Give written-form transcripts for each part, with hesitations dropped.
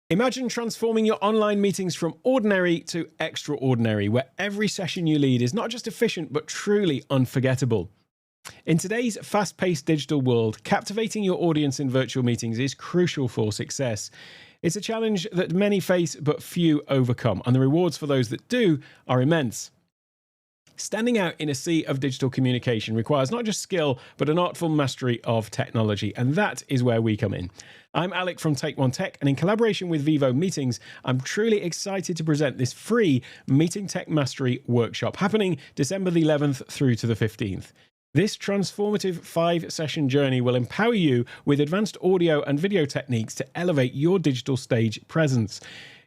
Imagine transforming your online meetings from ordinary to extraordinary, where every session you lead is not just efficient, but truly unforgettable. In today's fast paced digital world, captivating your audience in virtual meetings is crucial for success. It's a challenge that many face, but few overcome, and the rewards for those that do are immense. Standing out in a sea of digital communication requires not just skill, but an artful mastery of technology, and that is where we come in. I'm Alec from Take One Tech, and in collaboration with Vivo Meetings, I'm truly excited to present this free Meeting Tech Mastery workshop happening December the 11th through to the 15th. This transformative 5-session journey will empower you with advanced audio and video techniques to elevate your digital stage presence.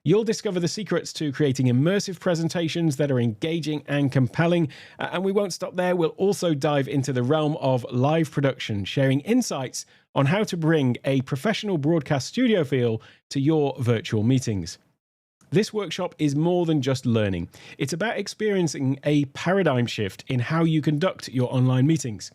You'll discover the secrets to creating immersive presentations that are engaging and compelling. And we won't stop there. We'll also dive into the realm of live production, sharing insights on how to bring a professional broadcast studio feel to your virtual meetings. This workshop is more than just learning. It's about experiencing a paradigm shift in how you conduct your online meetings.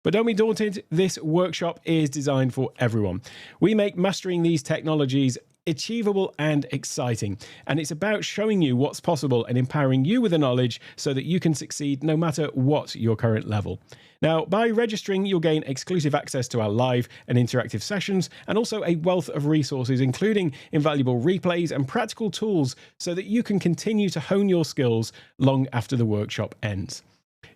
But don't be daunted, this workshop is designed for everyone. We make mastering these technologies achievable and exciting, and it's about showing you what's possible and empowering you with the knowledge so that you can succeed no matter what your current level. Now, by registering, you'll gain exclusive access to our live and interactive sessions, and also a wealth of resources, including invaluable replays and practical tools so that you can continue to hone your skills long after the workshop ends.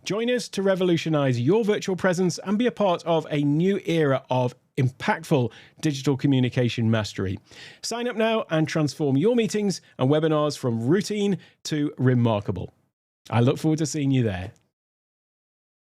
Join us to revolutionize your virtual presence and be a part of a new era of impactful digital communication mastery. Sign up now and transform your meetings and webinars from routine to remarkable. I look forward to seeing you there.